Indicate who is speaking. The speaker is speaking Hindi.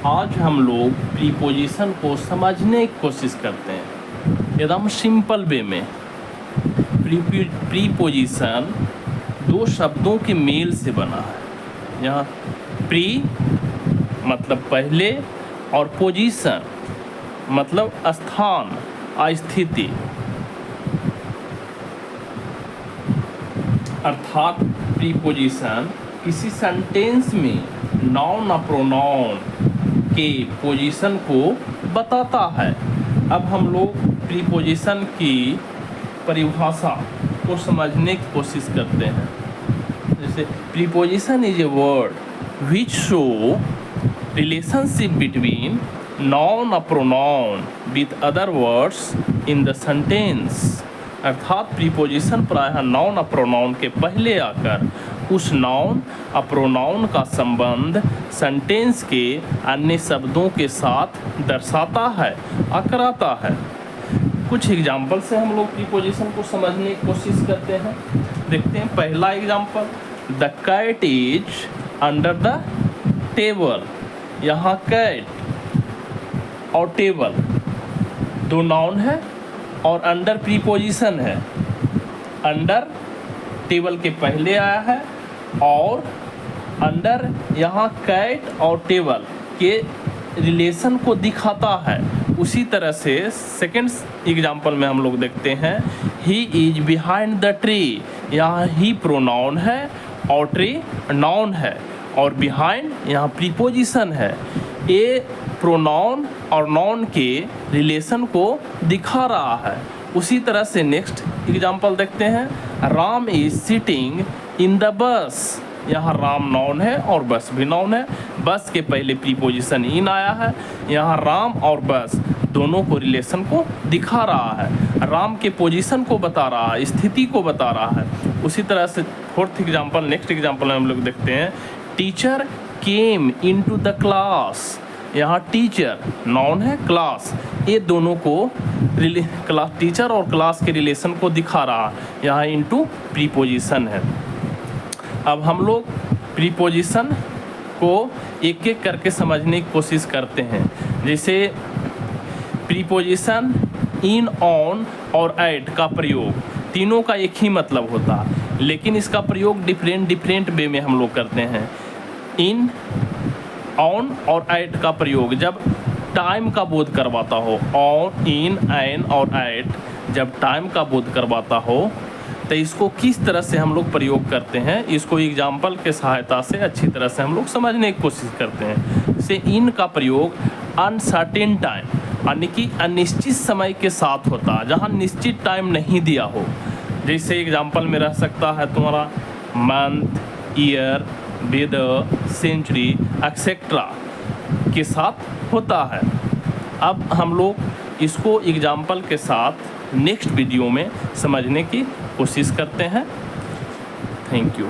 Speaker 1: आज हम लोग प्रीपोजिशन को समझने की कोशिश करते हैं एकदम सिंपल वे में। प्रीपोजिशन दो शब्दों के मेल से बना है। यहाँ प्री मतलब पहले और पोजीशन मतलब स्थान, स्थिति। अर्थात प्रीपोजिशन किसी सेंटेंस में नाउन या प्रोनाउन के पोजीशन को बताता है। अब हम लोग प्रीपोजिशन की परिभाषा को समझने की कोशिश करते हैं। जैसे preposition is a word which show relationship between noun और pronoun with other words in the sentence. अर्थात प्रीपोजिशन प्रायः नाउन और प्रोनाउन के पहले आकर उस नाउन और प्रोनाउन का संबंध सेंटेंस के अन्य शब्दों के साथ दर्शाता है और कराता है। कुछ एग्जाम्पल से हम लोग प्रीपोजिशन को समझने की कोशिश करते हैं। देखते हैं पहला example, the cat is under the table. यहाँ कैट और टेबल दो नाउन है और अंडर प्रीपोजिशन है। अंडर टेबल के पहले आया है और अंडर यहाँ कैट और टेबल के रिलेशन को दिखाता है। उसी तरह से सेकेंड एग्जाम्पल में हम लोग देखते हैं, he is behind the tree. यहाँ ही प्रोनाउन है और ट्री नाउन है और बिहाइंड यहाँ प्रीपोजिशन है। ये प्रोनाउन और नाउन के रिलेशन को दिखा रहा है। उसी तरह से नेक्स्ट एग्जाम्पल देखते हैं, Ram is sitting in the bus. यहाँ राम नाउन है और बस भी नाउन है। बस के पहले प्रीपोजिशन इन आया है। यहाँ राम और बस दोनों को रिलेशन को दिखा रहा है, राम के पोजीशन को बता रहा है, स्थिति को बता रहा है। उसी तरह से फोर्थ एग्जाम्पल, नेक्स्ट एग्जाम्पल में हम लोग देखते हैं, teacher came into the class. यहाँ टीचर नाउन है, क्लास ये दोनों को क्लास, टीचर और क्लास के रिलेशन को दिखा रहा है। यहाँ इनटू प्रीपोजिशन है। अब हम लोग प्रीपोजिशन को एक एक करके समझने की कोशिश करते हैं। जैसे प्रीपोजिशन इन, ऑन और एट का प्रयोग, तीनों का एक ही मतलब होता है, लेकिन इसका प्रयोग डिफरेंट वे में हम लोग करते हैं। इन, ऑन और एट का प्रयोग जब टाइम का बोध करवाता हो, ऑन, इन, एन और एट जब टाइम का बोध करवाता हो तो इसको किस तरह से हम लोग प्रयोग करते हैं, इसको एग्जाम्पल के सहायता से अच्छी तरह से हम लोग समझने की कोशिश करते हैं। जैसे इन का प्रयोग अनसर्टेन टाइम यानी कि अनिश्चित समय के साथ होता है, जहाँ निश्चित टाइम नहीं दिया हो। जैसे एग्जाम्पल में रह सकता है तुम्हारा month, year, weather, century etcetera के साथ होता है। अब हम लोग इसको एग्जाम्पल के साथ नेक्स्ट वीडियो में समझने की कोशिश करते हैं। Thank you.